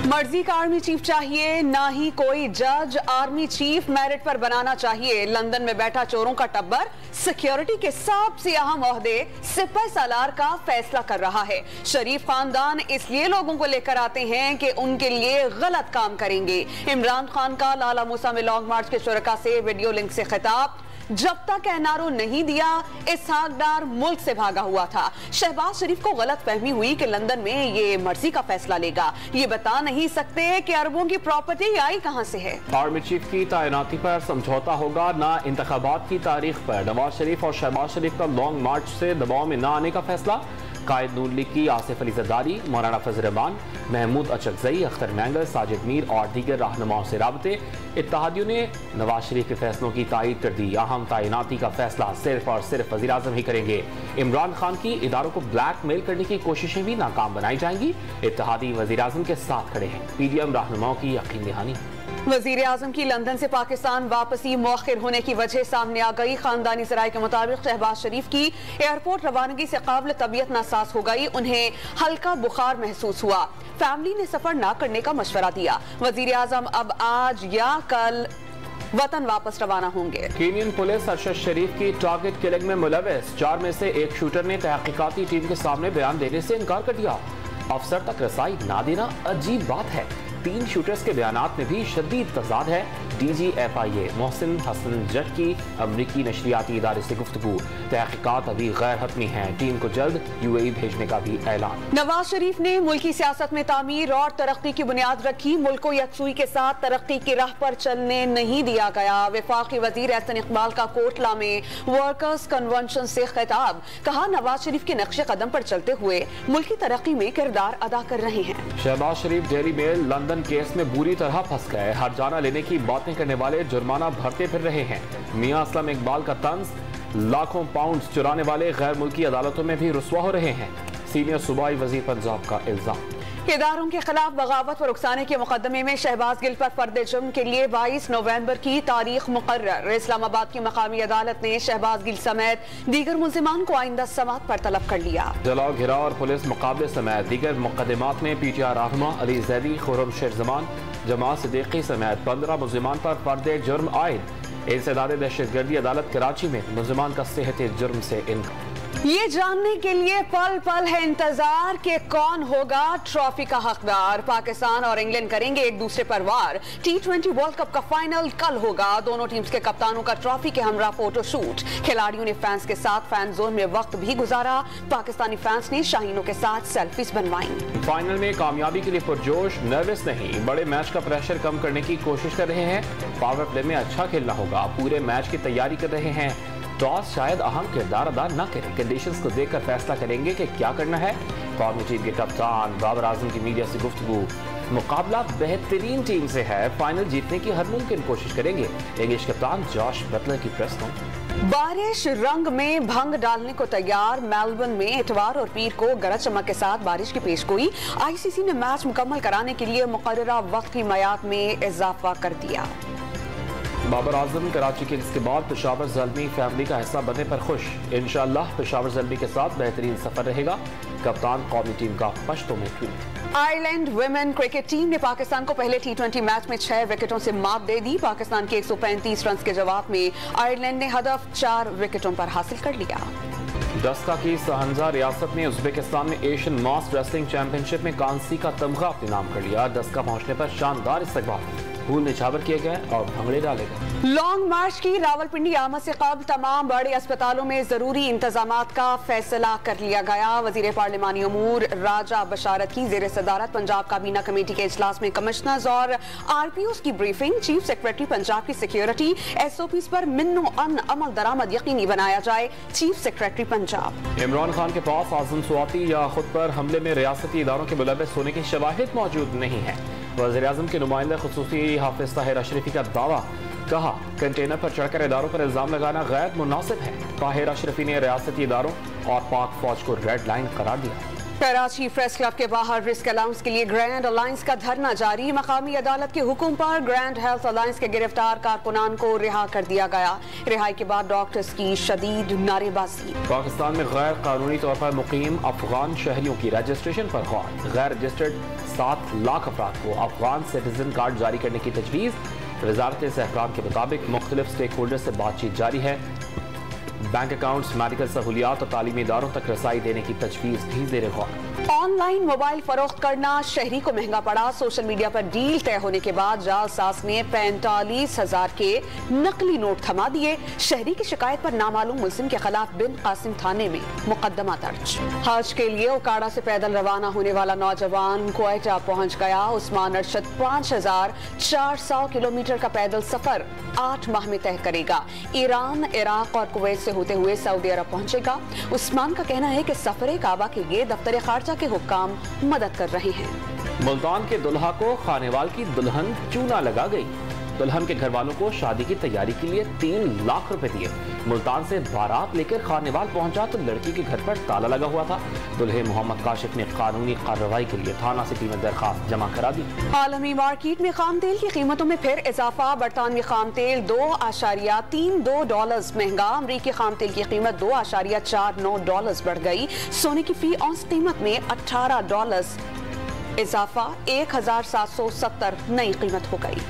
मर्जी का army chief चाहिए, ना ही कोई जज आर्मी चीफ मेरिट पर बनाना चाहिए। लंदन में बैठा चोरों का टब्बर सिक्योरिटी के सबसे अहम ओहदे सिपह सालार का फैसला कर रहा है। शरीफ खानदान इसलिए लोगों को लेकर आते हैं कि उनके लिए गलत काम करेंगे। इमरान खान का लाला मूसा में लॉन्ग मार्च के शुरका से वीडियो लिंक से खिताब, जब तक एनआरओ नहीं दिया इसहाक डार मुल्क से भागा हुआ था। शहबाज शरीफ को गलत फहमी हुई कि लंदन में ये मर्जी का फैसला लेगा। ये बता नहीं सकते कि अरबों की प्रॉपर्टी आई कहां से है। आर्मी चीफ की तैनाती पर समझौता होगा, ना इंतखाबात की तारीख पर। नवाज शरीफ और शहबाज शरीफ का लॉन्ग मार्च से दबाव में न आने का फैसला। कायद नून लीग की आसिफ अली जरदारी, मौलाना फजल रहमान, महमूद अचकजई, अख्तर मैंगल, साजिद मीर और दीगर रहनुमाओं से राबते। इत्तेहादियों ने नवाज शरीफ के फैसलों की तायीद कर दी। अहम तैनाती का फैसला सिर्फ और सिर्फ वज़ीर आज़म ही करेंगे। इमरान खान की इदारों को ब्लैकमेल करने की कोशिशें भी नाकाम बनाई जाएंगी। इत्तेहादी वज़ीर आज़म के साथ खड़े हैं। पीडीएम रहनुमाओं की यकीन दहानी। वजीर आजम की लंदन से पाकिस्तान वापसी मौखिर होने की वजह सामने आ गई। खानदानी सराय के मुताबिक शहबाज शरीफ की एयरपोर्ट रवानगी से काबिल तबीयत नासाज हो गई। उन्हें हल्का बुखार महसूस हुआ। फैमिली ने सफर न करने का मशवरा दिया। वजीर आजम अब आज या कल वतन वापस रवाना होंगे। कीनियन पुलिस अरशद शरीफ की टारगेट किलिंग में मुलविस 4 में से एक शूटर ने तहकीकाती टीम के सामने बयान देने से इनकार कर दिया। अफसर तक रसाई ना देना अजीब बात है। 3 शूटर्स के बयानात में भी शदीद तजाद है। DGFIA मोहसिन हसन जट की अमरीकी नशरियाती इदारे से गुफ्तगू, तहकीकात अभी गैर हतमी है। टीम को जल्द UAE भेजने का भी ऐलान। नवाज शरीफ ने मुल्की सियासत में तामीर और तरक्की की बुनियाद रखी। मुल्क को यकसुई के साथ तरक्की की राह पर चलने नहीं दिया गया। वफाकी वजीर एहसन इकबाल का कोटला में वर्कर्स कन्वेंशन से खिताब, कहा नवाज शरीफ के नक्शे कदम पर चलते हुए मुल्की तरक्की में किरदार अदा कर रहे हैं। शहबाज शरीफ डेली मेल लंदन केस में बुरी तरह फंस गए। हरजाना लेने की बातें करने वाले जुर्माना भरते फिर रहे हैं। मियां असलम इकबाल का तंज, लाखों पाउंड चुराने वाले गैर मुल्की अदालतों में भी रुस्वा हो रहे हैं। सीनियर सूबाई वजीर पंजाब का इल्जाम। इदारों के खिलाफ बगावत व रुखसाने के मुकदमे में शहबाज गिल पर फर्द जुर्म के लिए 22 नवंबर की तारीख मुकर्रर। इस्लामाबाद की मकामी अदालत ने शहबाज गिल समेत दीगर मुल्जिमान को आइंदा समाअत पर तलब कर लिया। जलाओ घिराव और पुलिस मुकाबले समेत दीगर मुकदमात में PTI रहनुमा अली जैदी, खुर्रम शेर जमान, जमात सिद्दीकी समेत 15 मुल्जिमान पर फर्द जुर्म आयद। इंसदाद दहशतगर्दी अदालत कराची में मुल्जिमान का सेहत जुर्म से इनकार। ये जानने के लिए पल पल है इंतजार कि कौन होगा ट्रॉफी का हकदार। पाकिस्तान और इंग्लैंड करेंगे एक दूसरे पर वार। T20 वर्ल्ड कप का फाइनल कल होगा। दोनों टीम्स के कप्तानों का ट्रॉफी के हमरा फोटो शूट। खिलाड़ियों ने फैंस के साथ फैन जोन में वक्त भी गुजारा। पाकिस्तानी फैंस ने शाहीनों के साथ सेल्फीज बनवाई। फाइनल में कामयाबी के लिए पुरजोश, नर्वस नहीं, बड़े मैच का प्रेशर कम करने की कोशिश कर रहे हैं। पावर प्ले में अच्छा खेलना होगा। पूरे मैच की तैयारी कर रहे हैं। टॉस शायद अहम किरदार अदा न करें। कंडीशंस को देखकर फैसला करेंगे कि क्या करना है। कौमी टीम के कप्तान बाबर आजम की मीडिया से गुफ्तगू, मुकाबला बेहतरीन टीम से है, फाइनल जीतने की हर मुमकिन कोशिश करेंगे। इंग्लिश कप्तान जॉश बटलर की प्रेस नोट। बारिश रंग में भंग डालने को तैयार। मेलबर्न में इतवार और पीर को गरज चमक के साथ बारिश की पेशगोई। ICC ने मैच मुकम्मल कराने के लिए मुकर्ररा वक्त की मियाद में इजाफा कर दिया। बाबर आजम कराची किंग्स के बाद पेशावर ज़ल्मी फैमिली का हिस्सा बनने पर खुश। इंशाअल्लाह पेशावर ज़ल्मी के साथ बेहतरीन सफर रहेगा। कप्तान कौमी टीम का पश्तो में tweet. Ireland women cricket team ने पाकिस्तान को पहले T20 मैच में 6 विकेटों से मात दे दी। पाकिस्तान के 135 रन के जवाब में आयरलैंड ने हदफ 4 विकेटों पर हासिल कर लिया। डस्का की सहंजा रियासत ने उज्बेकिस्तान में एशियन मास रेसलिंग चैंपियनशिप में कांसी का तमगा अपने नाम कर लिया। डस्का पहुंचने पर शानदार इस्तकबाल, फूल निछावर किए गए और भंगड़े डाले गए। लॉन्ग मार्च की रावलपिंडी आमद से कबल तमाम बड़े अस्पतालों में जरूरी इंतजामात का फैसला कर लिया गया। वजीर पार्लिमानी अमूर राजा बशारत की जेर सदारत पंजाब काबीना कमेटी के इजलास में कमिश्नर्स और RPOs की ब्रीफिंग। चीफ सेक्रेटरी पंजाब की सिक्योरिटी SOPs पर मिन्नो अन अमल दरामद यकीनी बनाया जाए। Chief secretary Punjab. इमरान खान के पास आजम स्वाति या खुद पर हमले में रियासती इदारों के मुलविस होने की शवाहिद मौजूद नहीं है। वज़ीर आज़म के नुमाइंदा खुसूसी हाफिज ताहिर अशरफी का दावा, कहा कंटेनर पर चढ़कर इदारों पर इल्जाम लगाना गैर मुनासिब है। ताहिर अशरफी ने रियासती इदारों और पाक फौज को रेड लाइन करार दिया। कराची प्रेस क्लब के बाहर रिस्क अलाउंस के लिए ग्रैंड अलायंस का धरना जारी। मकामी अदालत के हुक्म पर ग्रैंड हेल्थ अलायंस के गिरफ्तार कारकुनान को रिहा कर दिया गया। रिहाई के बाद डॉक्टर्स की शदीद नारेबाजी। पाकिस्तान में गैर कानूनी तौर पर मुकीम अफगान शहरियों की रजिस्ट्रेशन पर गौर। गैर रजिस्टर्ड 7 लाख अफराद को अफगान सिटीजन कार्ड जारी करने की तजवीज़। वजारत सहकान के मुताबिक मुख्तलिफ स्टेक होल्डर से बातचीत जारी है। बैंक अकाउंट्स, मेडिकल सहूलियात और तालीमी इदारों तक रसाई देने की तजवीज़ भी ज़ेर गौर। ऑनलाइन मोबाइल फरोख्त करना शहरी को महंगा पड़ा। सोशल मीडिया पर डील तय होने के बाद जालसाज ने 45,000 के नकली नोट थमा दिए। शहरी की शिकायत पर नामालूम मुल्जिम के खिलाफ बिन कासिम थाने में मुकदमा दर्ज। हज के लिए उकाड़ा से पैदल रवाना होने वाला नौजवान क्वेटा पहुंच गया। उस्मान अरशद 5,400 किलोमीटर का पैदल सफर 8 माह में तय करेगा। ईरान, इराक और कुवैत से होते हुए सऊदी अरब पहुंचेगा। उस्मान का कहना है कि सफर काबा के लिए दफ्तर खारजा के हुक्काम मदद कर रहे हैं। मुल्तान के दुल्हा को खानेवाल की दुल्हन चूना लगा गई। दुल्हन के घर वालों को शादी की तैयारी के लिए 3 लाख रुपए दिए। मुल्तान से बारात लेकर खानेवाल पहुंचा तो लड़की के घर पर ताला लगा हुआ था। दुल्हे मोहम्मद काशिफ ने कानूनी कार्रवाई के लिए थाना सिटी में दरखास्त जमा करा दी। आलमी मार्केट में खाम तेल की कीमतों में फिर इजाफा। बरतानवी खाम तेल $2.32 महंगा। अमरीकी खाम तेल की कीमत $2.49 बढ़ गई। सोने की फी औंस कीमत में $18 इजाफा। 1,770 नई कीमत हो गई।